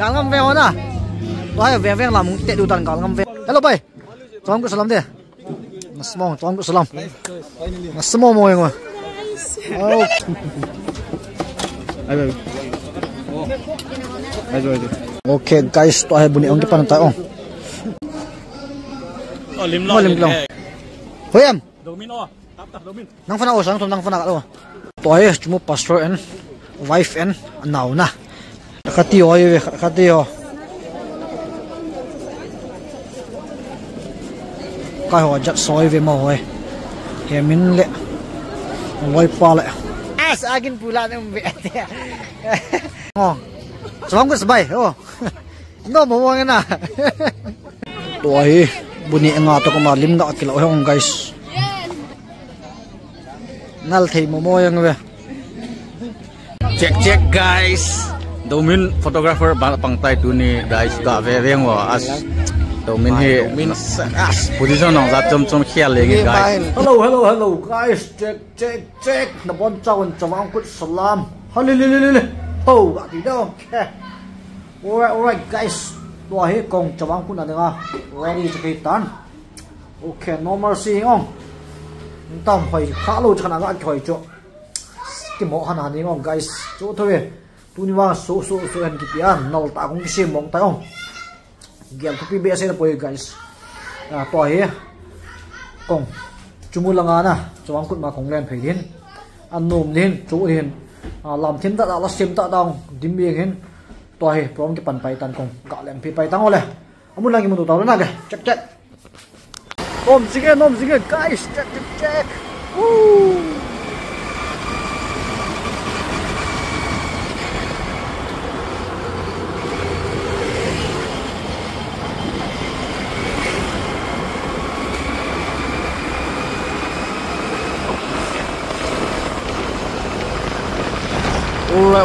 gal ngam ve na to hai ve lam te du tan gal ngam ve hello bai chom ku salam de nasmong chom ku salam nasmo mo ngo oh okay guys to hai buni ong ke pan ta ong lim long hoyam domino nang fana o sang thom nang fana ka lo to hai chumu pastor and wife and now na khati oi khati ho kai ho jat soi ve mo hoi he min le loi pa le as agin pula ne be oh chong ko sabai oh no mo mo na to ai buni nga to ko ma lim na kilo hong guys nal thei mo mo yang ve check guys domin photographer ba pangtai tu ni guys ga ve veng wa as domin he as position ong zat chom khial le guys hello guys check na bon chawn chawang kut salam halililil oh di đâu alright guys to he kong chawang kut na nga ready to be done okay no mercy ong tam phai kha lo chana ga khoi cho cái mỏ hàn hàn ngon guys chỗ thôi tu ni wa so han ki pian nol ta kong sim mong ta ong gel tu pi be se na poi guys to he kong chumulanga na chawang kut ma kong len phei din an nom din chu hin làm thêm ta la sim ta dong dim bieng hin to he prom ki pan pai tan kong ka lem phi pai tang ole amun lagi mun to na ge check om sige guys check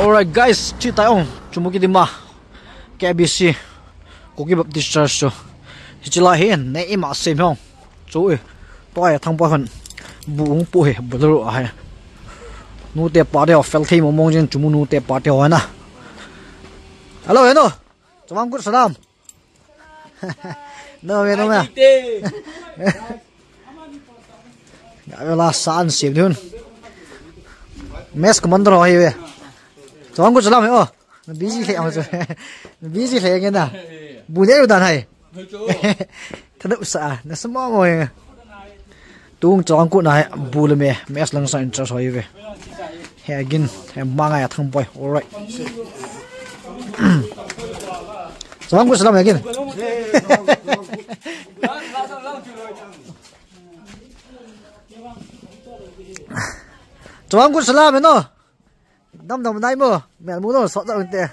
Alright guys, chi tayo chumuki di ma KBC Kogi Baptist Church so chila hen ne ima sem hong chu e toy thang pa han buung pu he bulu a ha nu te pa de fel thei mo mong jin chumu nu te pa te ho na hello chawang kut salam no me ya la san sim thun mes commander ho ye chawang kut salam he o busy le am busy le nge na bu ne u dan hai thật sa na små moi tung chong ku na bu le me mes lang sa interest hoi ve he again he manga ya thang boy alright chong ku salam again chong ku salam no dam dai mo me mu no so da te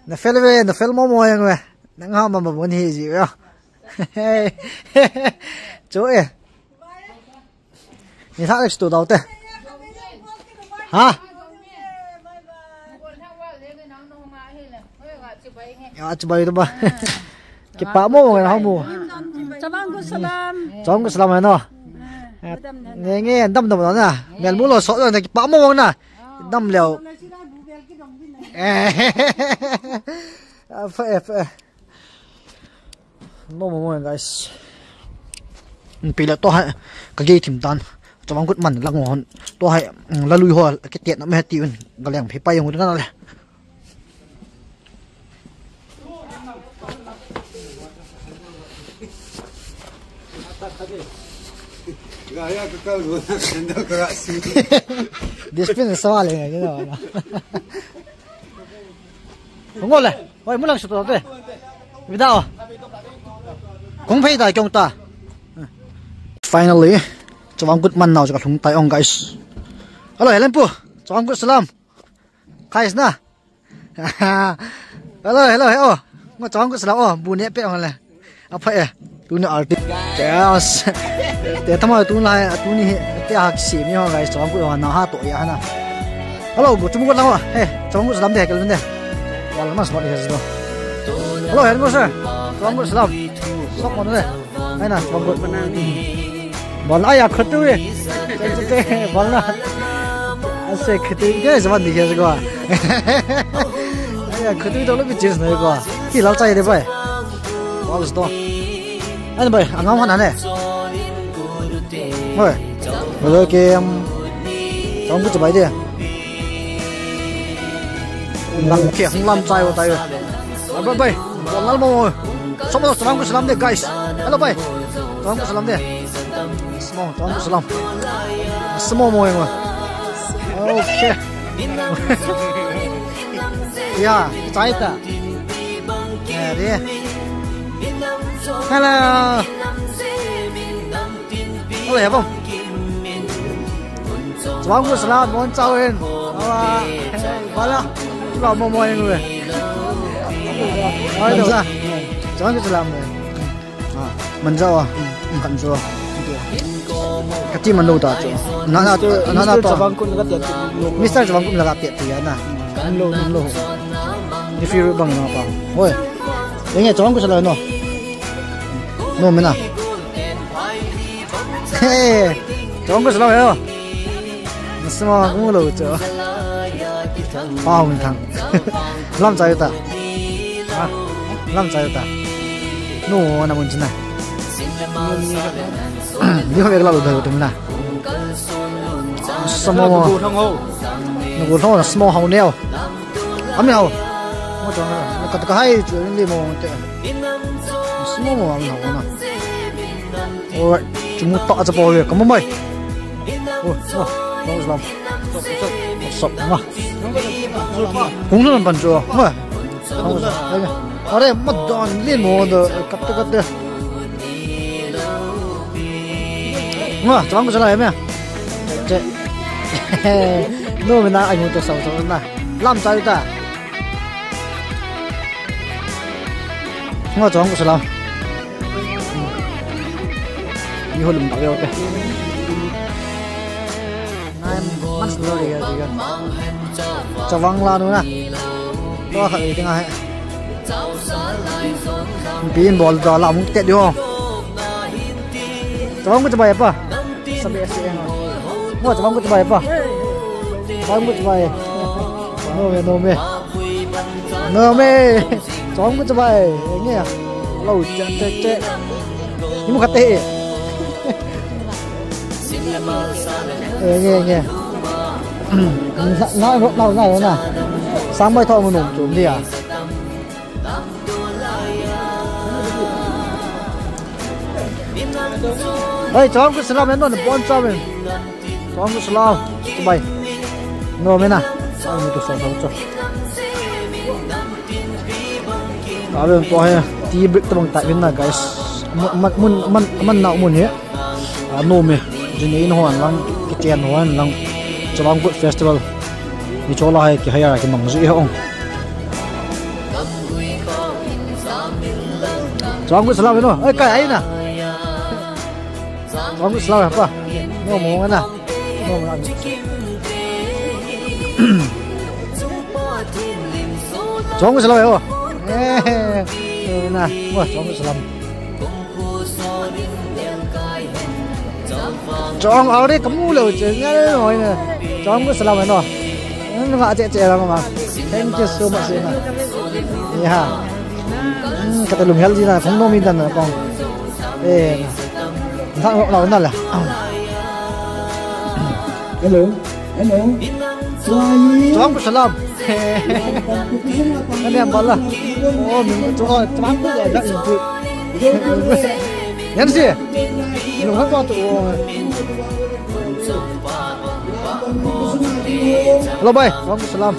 na fel mo mo yang ve nang ha ma bon hi ji ya chú ơi,你睇你做到的，哈？啊，就咪咁吧，佢把摸嘅好冇。Chawang kut salam no. Nghe đâm đâm đó nè, mẹ muốn lo sọt rồi thì把摸nè, đâm liều. Phải. No more guys. Pila to hai ka ge thim tan chawang kut man lang hon to hai la lui ho ke tiat na me ti un galeng phi pa yong na le gaya ka kal go na ka si dispin sawal le nge no ngol le oi mu lang su to te vidao kong phei dai kyong ta finally chawang kut man naw ka thung tai ong guys hello helen pu chawang kut salam kais na hello oh ngo chawang kut salam oh bu ne pe ong le apa ya tu ne arti yes te tama tu lai tu ni te hak si mi ho guys chawang kut na ha to ya na hello bu chum kut lawa he chawang kut salam de kal ne wal mas ma ni do hello helen pu sir chawang kut salam sok mo ne ai na chawang kut bol ai khut tu te bol na ase khut ke zaman dikhe ko ya khơi tôi đâu biết chuyện này qua khi lão chạy đấy vậy quá là to anh vậy anh ngon hơn này rồi bây giờ kia trong cái chụp bài đi đang kia không làm chạy vào tay rồi bye bye còn lắm rồi xong rồi salam salam deh guys halo bye salam deh semua salam semua mau yang oke ya chạy ta nè đi hello có lẽ không salam salam muốn chào em vào đó chúng ta mua mọi người nói ra salam salam mình rau à cần rau cái gì mình đâu ta nó to Mister Jawang cũng là gặp tiệt thì na lâu if you bằng nó pa ôi đấy nghe Jawang cũng là nó mình à Jawang cũng là vậy mà cũng lâu chứ bao mình thằng làm sao ta làm sao ta nó nằm bên trên này đi không biết làm được tụi mình à small nó cũng là small hậu neo ấm neo nó cho nó có hai chuyện đi mò small mò hậu nè ôi chúng nó tọt ra bò việc có mấy mày ôi nó làm sập mà cũng rất là bận rộn mà ở đây mất đòn liên mò được cắt được mà cháu có trả lời em nè nó mình đang ảnh hưởng tới sống này làm sao ta mà cháu có trả lời đi hồi lùm bảo yêu kìa này mắt rồi kìa cháu văng la nữa nè đó khởi tiếng ai pin ball đó làm tệ đi không cháu có coba apa sampai SCN mau coba aku coba apa kamu coba no me cháu aku coba ini ya lâu cek ini mau kate nghe nói nè sáng mai thôi mà nổ trốn đi à hey, cháu cứ salam nó bon cho mình. Cháu cứ salam, tụi bay. Nó mình à? Sao mình tụi sao cho? Cả bên tôi ti bự tông tại bên này guys. Mình nào muốn hết. Nó mình, chỉ này nó hoàn lăng cái chén hoàn lăng. Cháu ăn good festival. Đi chỗ lại cái hay cái măng rưỡi không? Cháu cứ salam nó. Ê cái ấy nè. Kamu selalu apa? Ngomong mana? Ngomong apa? Kamu selalu apa? Nah, wah, kamu selalu. Chọn ở đây kamu lâu chứ nghe nói nè. Kamu selalu nó. Nó ngã chạy lắm mà. Thank you so much nè. Yeah. Kata lu hel gì nè, không nói mình nè con. Thằng nào là cái lượng cháu có salam anh em bảo là ô mình cho bám cứ rồi dạy mình nhắn gì mình không có tụ hello bye cháu có salam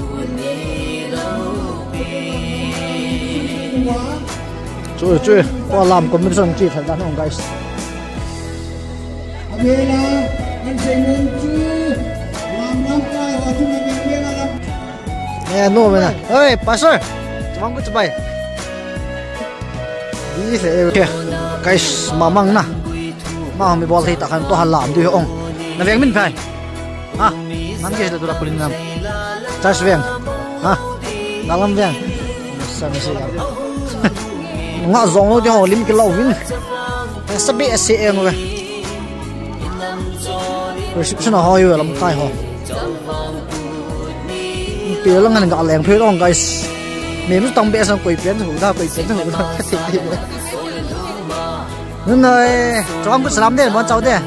ជួយqua làm còn mình xong chỉ thời gian không guys nè nô mày nè ơi pastor mong cái bay đi sẽ cái mà măng nè mà mình bỏ thì ta kan to hal làm đi ông na veng min phải à nang cái đó kulin nam charge veng à dalam veng sama sih ngã zong nó cho lim cái lâu vin sắp bị SCM rồi reception là hơi lắm tay họ bây giờ là ngành gạo lẹng phết ông guys mềm nó tông bé xong quỳ biến thủ ra quỳ biến thủ ra cái gì đấy nên rồi cho ông cứ làm đấy bọn cháu đấy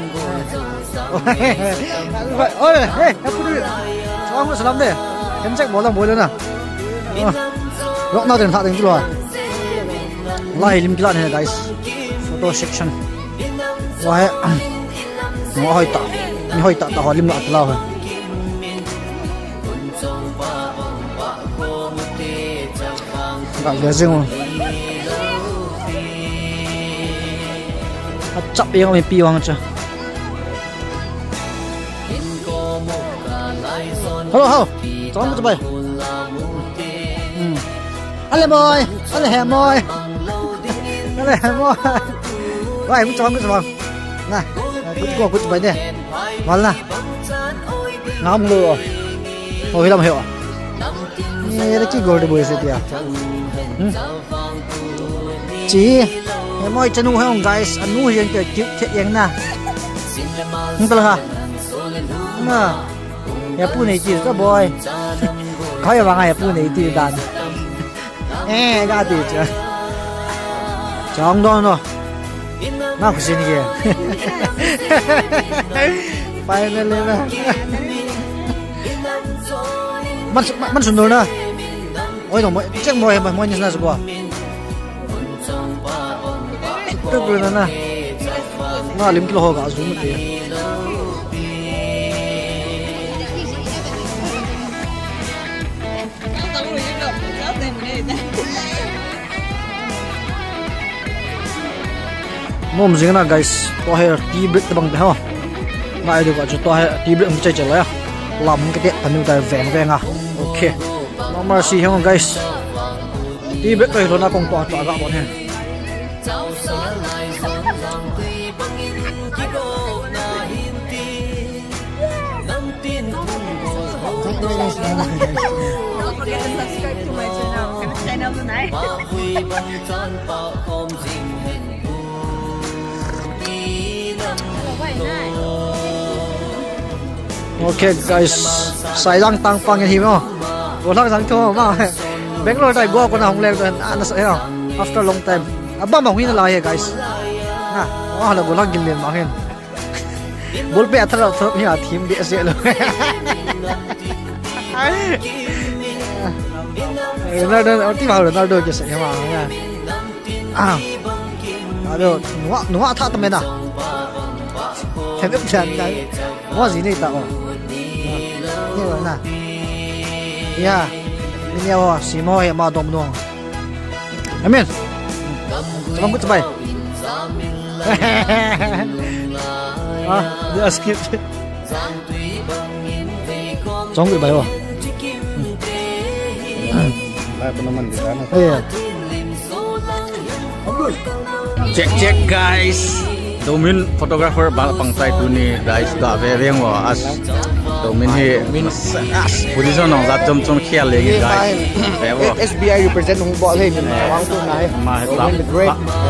ôi hey cho ông cứ làm đấy em chắc bỏ lòng bồi luôn à góc nào tiền thạ tiền rồi lại lim kia này guys photo section wah mau hỏi tạ họ lim lại lao rồi bạn cái gì không chắp yên mình pi hoàng chưa hello cho ông chụp anh lên môi anh lên hẻm môi anh lên hẻm môi vậy cũng cho ông chụp này cứ chụp đi hoàn là ngắm lừa hồi làm hiểu nghe cái gọi để bồi gì vậy chị em ơi chân nuôi không guys anh nuôi hiện cái chữ thiệt yên nè không được hả nè ya pu này chỉ có boy có bằng ai pu này thì đàn ra thì chứ chẳng đâu nó nào cái gì kìa phải lên lênมันสุดเลยนะโอ้ยหนูไม่เจ๊งมวยมันมวยนี่น่าจะกว่าตึ๊บเลยนะน่าลิ้มกิโลหกอ่ะซูมตีนุ่มจริงนะ guys ตัวเฮร์ตีบริกบังเดียวมาดูว่าจุดตัวเฮร์ตีบริกมันใจเจ๋งเลยอ่ะลำก็เด็ดพันธุ์ได้แหวงอ่ะโอเคเรามาสิฮะ guys ตีบริกไปโดนนักกงตัวจ่อกับหมดเนี่ยDon't forget to subscribe to my channel tonight. Okay guys, sai răng tăng pang cái gì không? Bộ lăng răng thua mà. Bén rồi đây gua con nào không lên rồi, ăn nó sợ không? After long time, abang mau ini lah ya guys. Nah, wah lah bộ lăng kim liền mà hen. Bol pe athar athar ni team dia se lo. Ronaldo arti mau Ronaldo je se ma ya. Aduh, nuwa tha temen ah. Thế biết chẳng đấy, có gì này tạo như vậy nè, yeah, bây giờ xí mồi mà đông đông, amen, chúng ta bay, đi skip, chúng ta bay vào, lại peneman di sana. Check guys. Domin photographer bal pangtai tuni dai ska ve veng wa as domin he as position ong zat chom khial le gi guys SBI represent hong ball he min wang tu nai ma he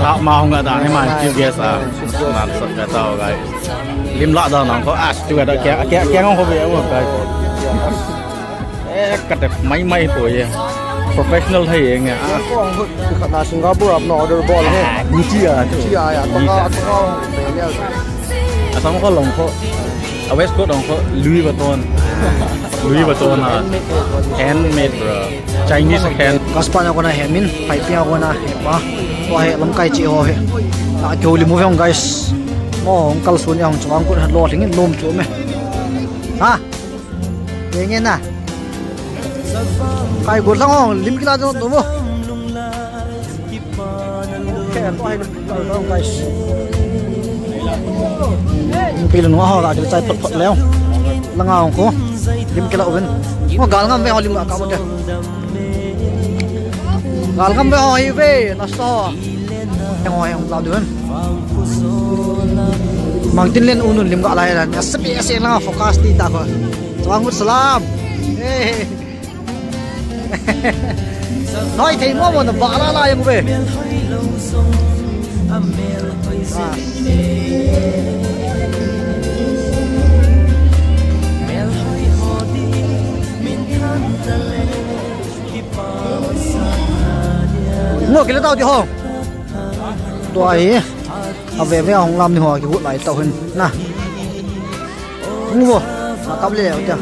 ta ma hong ga da he ma QBS a man sat ga tao guys lim la da nang ko as tu ga da ke ngong ho ve wa guys kat mai po ye professional hay anh à khả năng Singapore nó order ball he chia à tao xong có lồng có West Coast lồng có Louis Vuitton à handmade bro Chinese hand Gaspar ko na hemin pai pia ko na hepa to he lam kai chi ho he na chu li mu hong guys mo hong kal sun yang chawang ko lo thing lom chu me ha nghe na kai gol sang lim kila do mo ke to he lo guys pil no ho la de chai pot leo langao ko lim kila oven mo gal ngam ve ho lim ka mo de gal ngam ve ho hi ve na so ngoi ông lao đường mang tin lên unun lim ga lai la sbi ase la focus ti ta ko Waalaikum salam nói thấy mo mo na ba la la yang ve Mel hoi hodi min kan tale ki pa sa mua cái tao thì không tuổi à về Hồng Lam thì họ cái vụ lại tàu hình nè mua là tao liệu chưa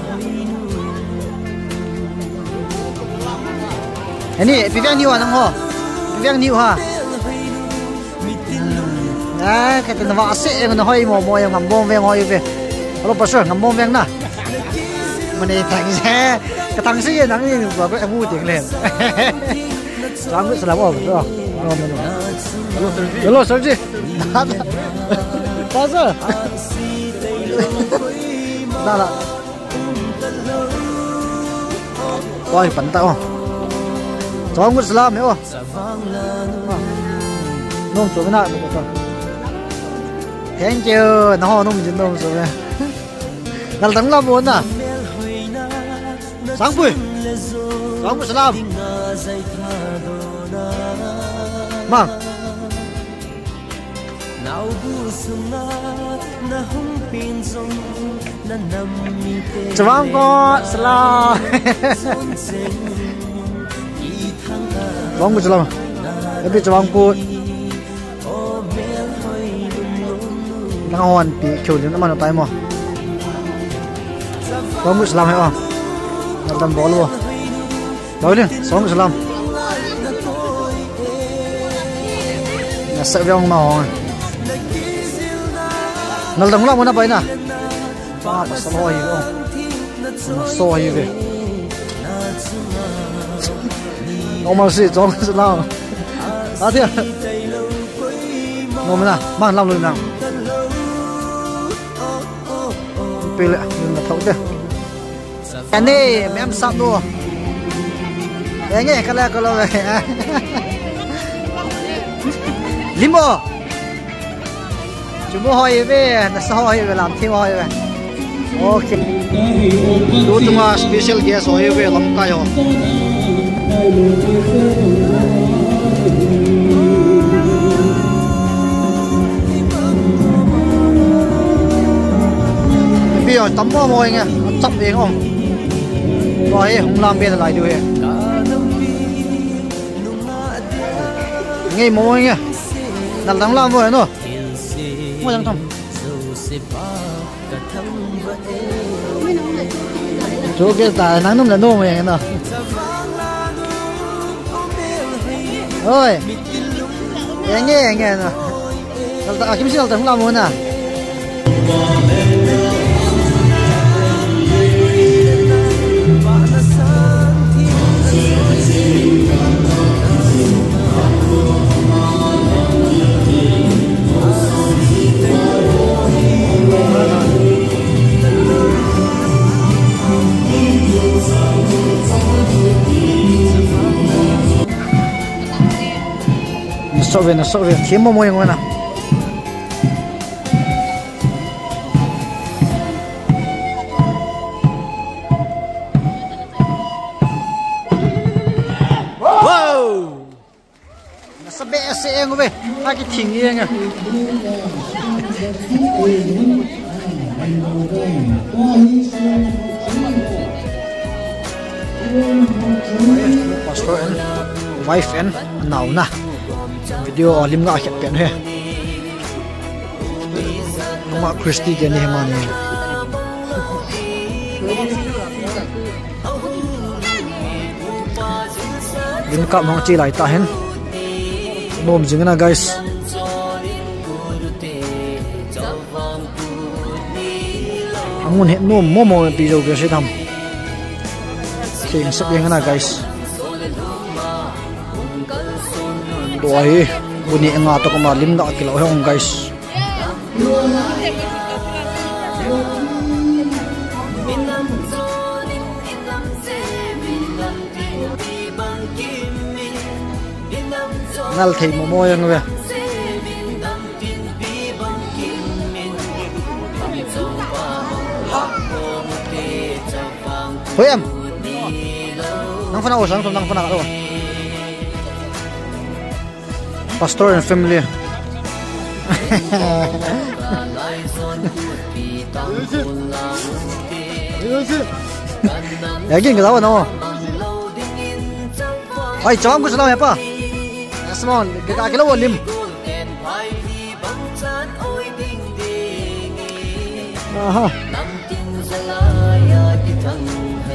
anh đi bị vang nhiều à thằng họ bị vang nhiều ha à cái tên vợ sẽ nó hơi mò ngắm bom vang hơi về nó bắt sửa ngắm bom vang nè mà này cái thằng sĩ nó như vào cái vui tiếng lên sáng biết làm ổn rồi rồi sao chứ bao giờ đó là coi bắn tao cho ông Islam hiểu không nôm xuống cái nào thank you nó nôm trên nôm xuống này là tấm làm muốn à sáng bùi ông Islam mang Chào có Islam Vâng Islam tapi chào cô đang hoàn bị kiểu gì nó mà nó tay mà Vâng Islam hay không nó tầm bó luôn nói đi sống Islam sợ vong màu nó đóng lòng nó bay nè ba mà soi không soi về ông mà sĩ cho sự lao à thế ngồi nè mang lòng luôn nào pê lại nhưng mà thấu chưa anh đi em sắp luôn anh nghe cái là cái lâu này limo chúng mua hỏi về nó sao hỏi về làm thêm hỏi về ok đối tượng là special guest hỏi về làm cái không bây giờ tắm mua mồi nghe chậm đi không rồi không làm bên lại được nghe mồi nghe đặt đắng làm rồi nữa mua đắng thầm chỗ kia tại nắng nung là nô mày nghe nào ơi nghe nè đặt kim sĩ đặt đắng làm rồi nè nó sợ về thiếu mồi ngoài nào wow nó sắp bẹ xe ngồi về hai cái thỉnh yên à pastor and wife and nào na video olim ngah khat pen he ma Christy ke ne man din ka mang chi lai ta hen nom jing na guys amun he nom momo pi jo ke se tham king sap yang na guys Tuai, bunyi enggak atau kemarin tak kilo hong guys. Nal thầy momo yang về. Thôi em, nang phân nào sang nang phân nào đâu. Pastor and family. Yakin ke lawan no? Ai, jawab ku selalu apa? small cái kilo lim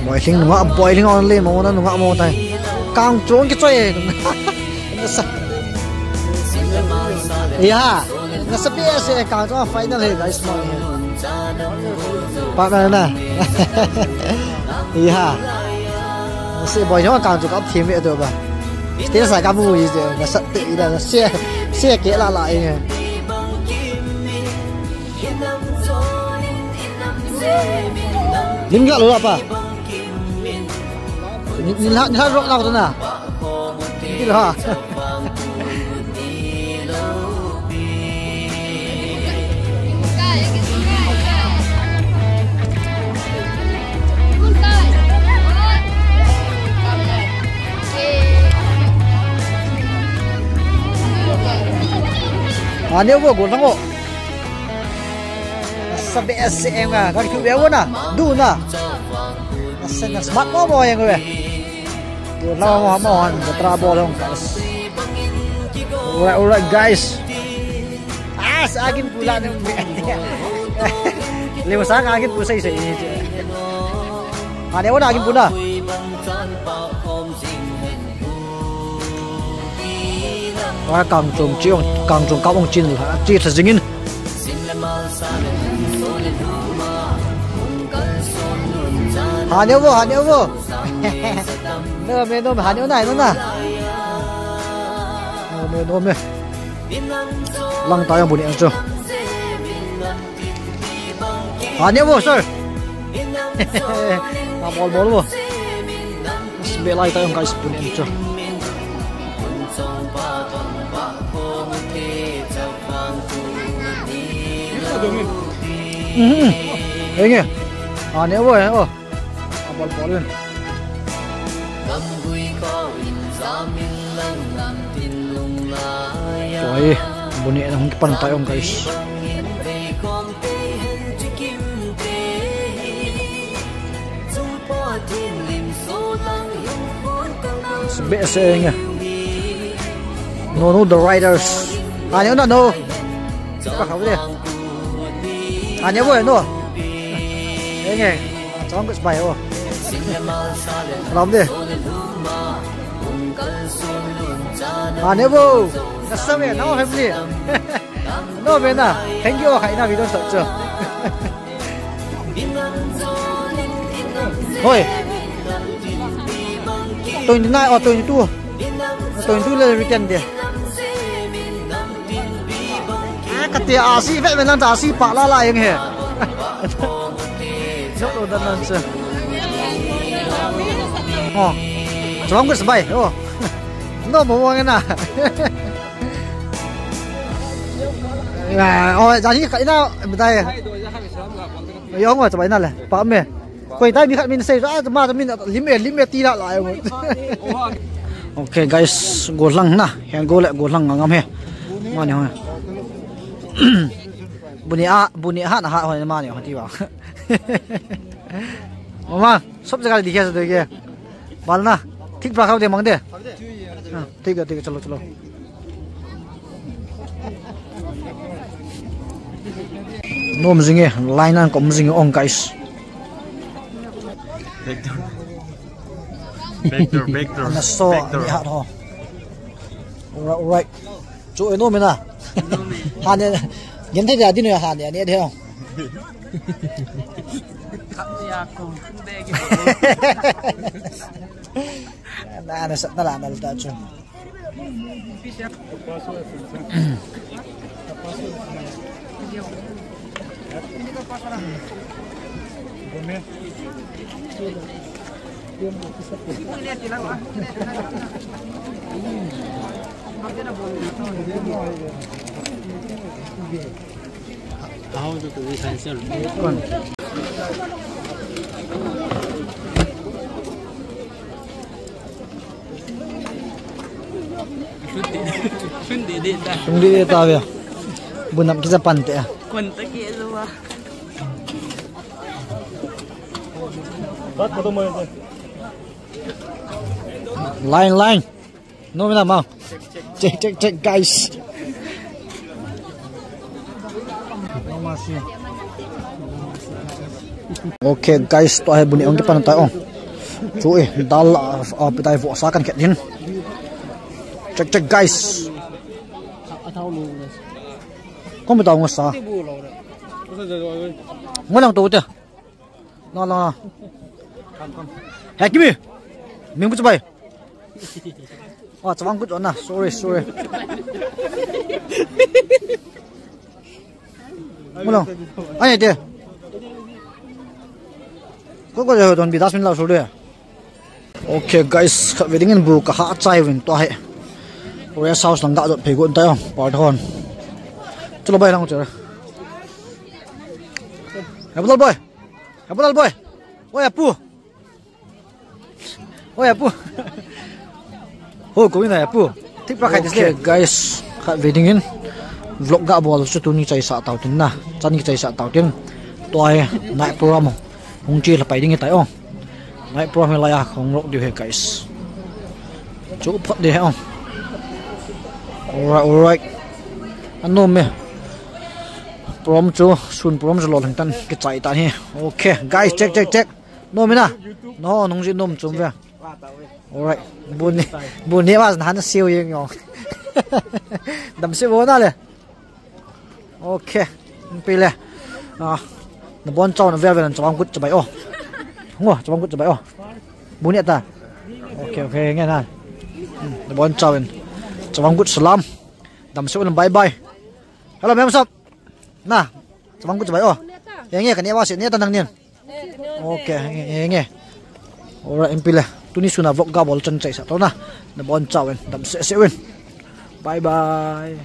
boiling nunga boiling only mo na nunga mo tay kang chong ki choy ya nasa PS kang chong final he guys mo pa na na ya nasa boiling kang chong team vậy được ba thế là cái mùi gì nó sợ tự là xe kế là lại lim gak lo apa ni lah rock lah tu na gitu ha nếu vừa cuốn thằng hộ sắp bị em à con cứu béo na đủ na sen smart mo boy yang gue cuốn lao mo mo tra ball không alright guys agin pula nih lima sang agin pula sih nếu vừa agin pula càng trồng cao ông chín là chỉ thật dính hà nếu vô nơ mê hà nếu này nữa nè nơ mê lăng tay ông bùn điện chưa hà nếu vô sir bol vô bê lại tay ông guys bùn điện chưa đấy nghe nếu vậy bol lên rồi bồn nhẹ không cái bàn tay ông guys bệ xe nghe no the riders nếu nào no các khẩu đi nếu vậy no đấy nghe cháu cứ bài không làm đi nếu vô là sao vậy nó làm gì nó bên nào thank you hãy nào video sợ chưa thôi tôi đến nay tôi lên weekend đi cái tia asi vậy mình đang asi bả la lại nghe nhóc đồ đần đần chưa cháu không biết bay nó một cái nào giá như cái nào bên đây không mà cháu bay nào này bả mẹ quay tay mình mình xây ra mà mình lim tí lại ok guys gột lăng na hẹn go lại gột lăng ngắm he mà nhỉ bunyi hat hồi mà nhỉ tí vào mama सब जगह दिखे तो देखिए बाल ना ठीक रखा दे मांगते ठीक है चलो नो मजिंगे लाइन an को मजिंगे on guys vector na so ni hat ho right chỗ nó mình à han này nhìn thấy là đi nữa han này thấy không nah nasa na tacho Sundi tahu ya, bunam kita pantai ya. Kontak ya semua. Line. No mina mau. Cek guys. Okay guys, to ay buni ang kipan tayo. Cuy, dal pitay vo sakan ket din. Cek guys. Kom tahu ngasa. Ngolang tu tu. Nala. Hakimi. Minggu cepai. Wah, cawang gut na. Sorry. Ngolang. Ay dia. Kok jauh don 10 minit lalu sudah. Okay guys, weddingin bu ka chai win to hai. Rest house lang da phegu tayo. Parthon. Chalo bay lang chara. Habdal boy. Oi apu. Oh, kau ini apu. Tik pakai okay, guys, kat weddingin vlog ga bol su tu ni chai sa tau tin na. Chan ni chai sa tau tin. Toy naik program. Hong chi la pai ding tai ong. Naik program la ya khong rok diu he guys. Chu phat de ong. Alright. Anom me. Prom chu sun prom chu lo lang tan ke chai ta ni. Okay, guys, check. No me na. No, nong ji nom chum ve. Alright. Bun ni mas han siu yeng yo. Dam se bo na le. Okay. Pi le. Na bon chau na ve chawang gut chabai o. Ngo, chawang gut chabai o. Bun ni ta. Okay, nghe na. Na bon chau en. Chawang gut salam. Dam se bye bye. Hello mem sap. Nah, chawang gut chabai o. Nghe kan ni wa se ni ta nang ni. Okay, nghe. Alright, empile. Tuni suna vlog ga bol chan chai sa to na. Na bon chau en. Dam se win. Bye bye.